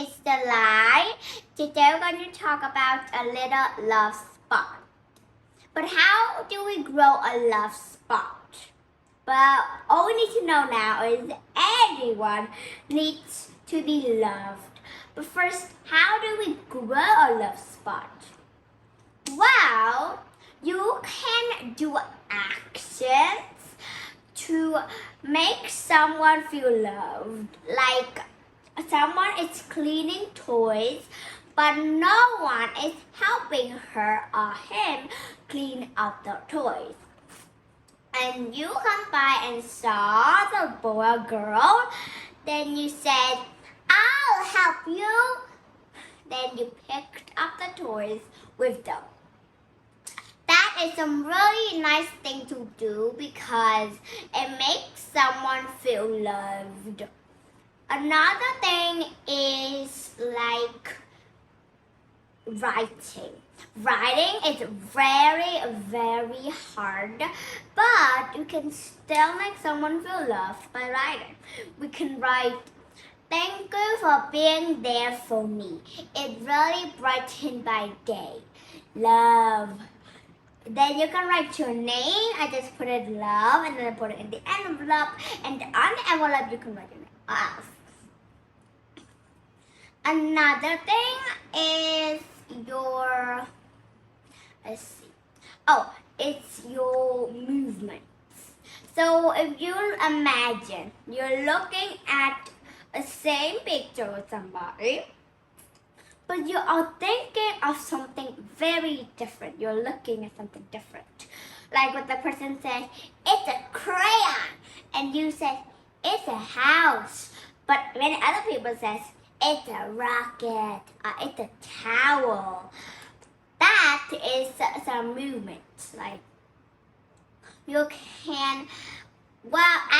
it's the lie. Today we're going to talk about a little love spot. But how do we grow a love spot? Well, all we need to know now is everyone needs to be loved. But first, how do we grow a love spot? Well, you can do actions to make someone feel loved. Like someone is cleaning toys, but no one is helping her or him clean out the toys. And you come by and saw the boy or girl, then you said, "I'll help you." Then you picked up the toys with them. That is a really nice thing to do because it makes someone feel loved. Another thing is like writing. Writing is very, very hard, but you can still make someone feel loved by writing. We can write, "Thank you for being there for me. It really brightened my day. Love." Then you can write your name. I just put it love and then I put it in the envelope. And on the envelope you can write your name. Another thing is your, it's your movements. So if you imagine you're looking at the same picture with somebody, but you are thinking of something very different. You're looking at something different. Like what the person says, "It's a crayon." And you said, "It's a house." But many other people says, "It's a rocket." Or, "It's a towel." That is some movements. Like you can,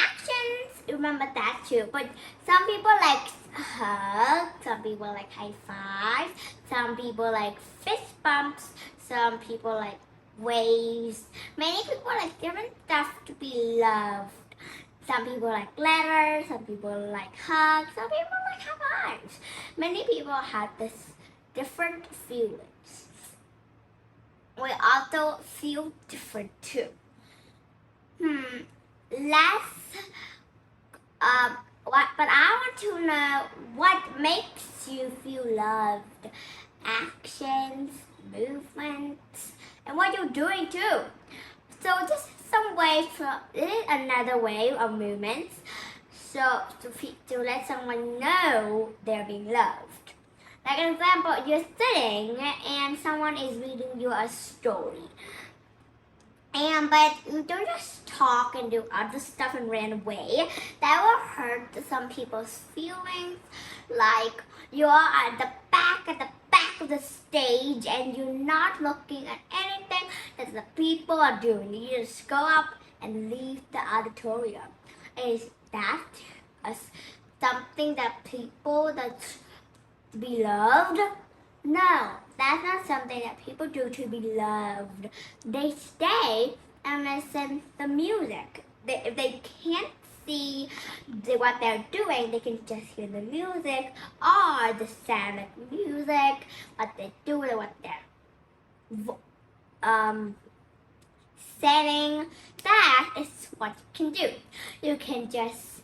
actions, remember that too. But some people like hug, some people like high five, some people like fist bumps, some people like waves. Many people like different stuff to be loved. Some people like letters, some people like hugs, some people like high fives. Many people have this different feelings. We also feel different too. But I want to know what makes you feel loved. Actions, movements, and what you're doing too. So this is some ways this is another way of movements. So to let someone know they're being loved. Like an example, you're sitting and someone is reading you a story. But you don't just talk and do other stuff in a random way. That will hurt some people's feelings. Like you're at the back of the stage and you're not looking at anything that the people are doing. You just go up and leave the auditorium. Is that something that people that be loved? No, that's not something that people do to be loved. They stay and listen to music. If they can't see what they're doing, they can just hear the music or the sound of music, what they do, what they're setting. That is what you can do. You can just,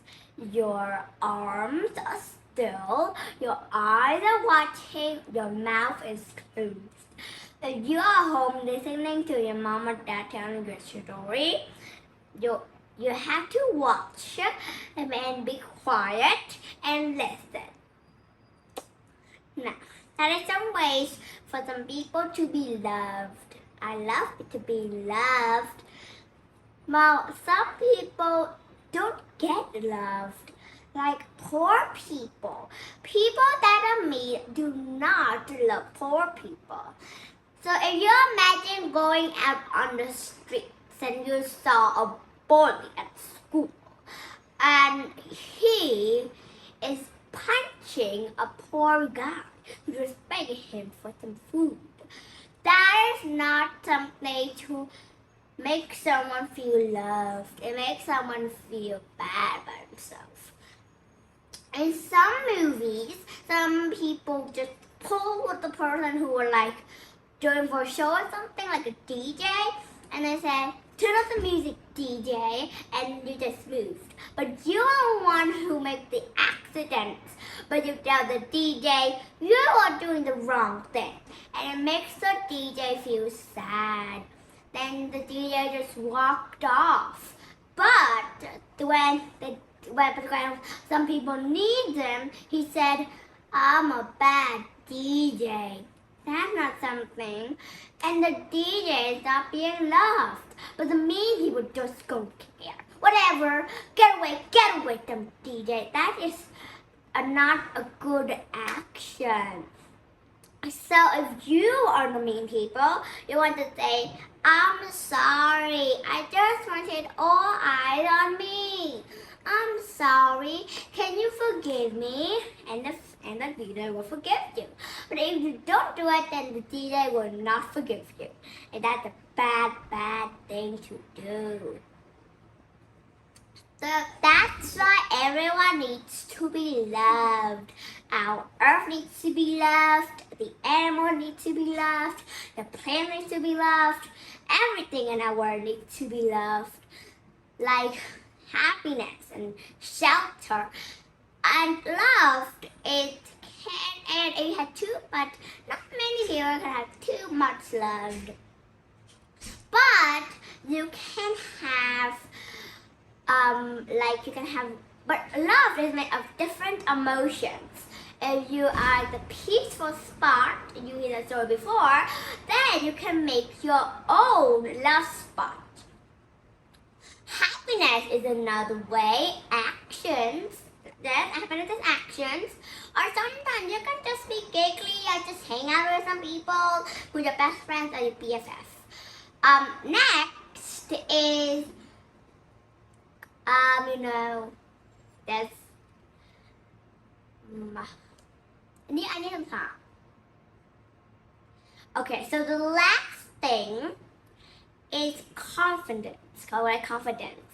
your arms are still, your eyes are watching, your mouth is closed. If you are home listening to your mom or dad telling you a story, you have to watch and be quiet and listen. Now, that is some ways for some people to be loved. I love to be loved. Well, some people don't get loved. Like poor people. People that are mean do not love poor people. So if you imagine going out on the streets and you saw a boy at school and he is punching a poor guy, you just begging him for some food. That is not something to make someone feel loved. It makes someone feel bad about himself. In some movies, some people just pull with the person who were like doing for a show or something, like a DJ, and they said, turn off the music, DJ, and you just moved. But you are the one who makes the accidents. But you tell the DJ, you are doing the wrong thing. And it makes the DJ feel sad. Then the DJ just walked off. But when some people need them, he said, I'm a bad DJ. That's not something. And the DJ is not being loved. But the mean people just don't care. Whatever. Get away from DJ. That is not a good action. So if you are the mean people, you want to say, I'm sorry. I just wanted all eyes on me. I'm sorry. Can you forgive me? And the DJ will forgive you. But if you don't do it, then the DJ will not forgive you. And that's a bad thing to do. So that's why everyone needs to be loved. Our earth needs to be loved. The animal needs to be loved. The plant needs to be loved. Everything in our world needs to be loved. Like happiness and shelter. And loved, it had too, but not many people can have too much love. But you can have, but love is made of different emotions. If you are the peaceful spot, you heard the story before, then you can make your own love spot. Happiness is another way. Actions. Happiness is actions. Or sometimes you can just be giggly or just hang out with some people who are your best friends or your BFF. Next is, there's okay, so the last thing is confidence. Confidence.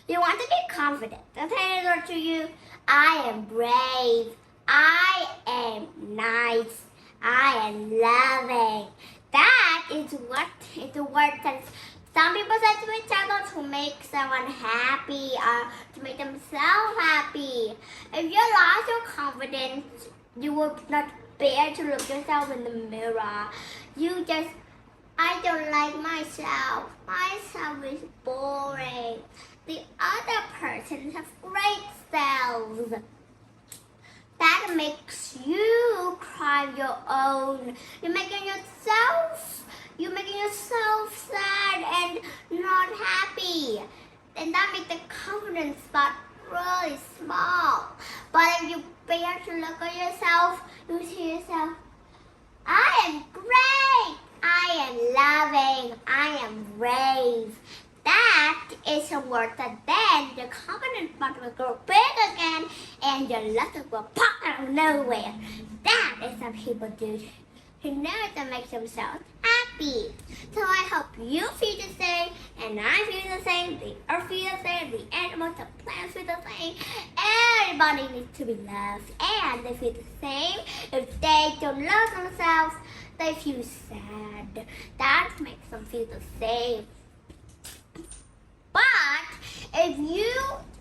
You want to be confident. I'll tell it to you. I am brave. I am nice. I am loving. That is what is a word that some people say to each other to make someone happy or to make themselves happy. If you lost your confidence, you will not bear to look yourself in the mirror. You just, I don't like myself. Myself is boring. The other person has great selves. That makes you cry your own. You're making yourself sad and not happy. And that makes the confidence spot really small. But if you bear to look at yourself, you see yourself, I am great. I am loving. I am brave. That is a word that then your confidence spot will grow big again and your letter will pop out of nowhere. That is what people do to know to make themselves happy. So I hope you feel the same and I feel the same, the earth feels the same, the animals, the plants feel the same. Everybody needs to be loved and they feel the same. If they don't love themselves, they feel sad. That makes them feel the same. But if you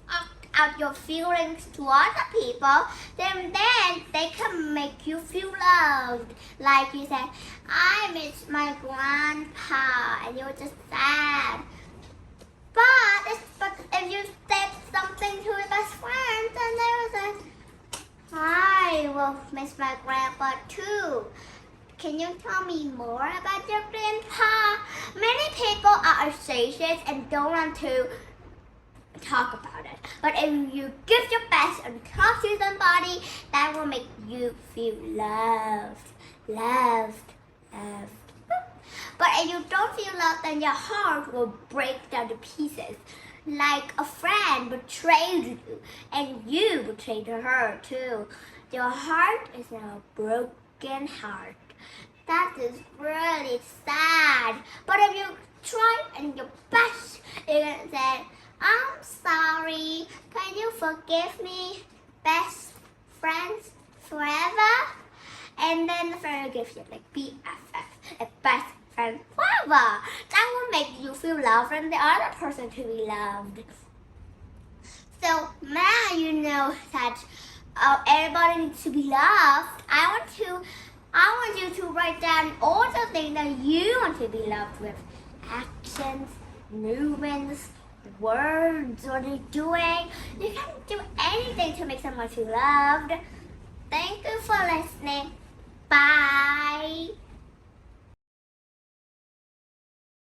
act out your feelings to other people, then they can make you feel loved. Like you said, I miss my grandpa, and you're just sad. But if you said something to your best friend, then they will say, I will miss my grandpa too. Can you tell me more about your grandpa? Many people are anxious and don't want to talk about it. But if you give your best and talk to somebody, that will make you feel loved. But if you don't feel loved, then your heart will break down to pieces. Like a friend betrayed you, and you betrayed her too. Your heart is now a broken heart. That is really sad. But if you try and your best, you're gonna say, I'm sorry. Can you forgive me? Best friends forever? And then the friend will give you like BFF, like best friend forever. That will make you feel loved and the other person to be loved. So now you know that everybody needs to be loved. I want you to write down all the things that you want to be loved with. Actions, movements, words, what you're doing. You can do anything to make someone feel loved. Thank you for listening. Bye.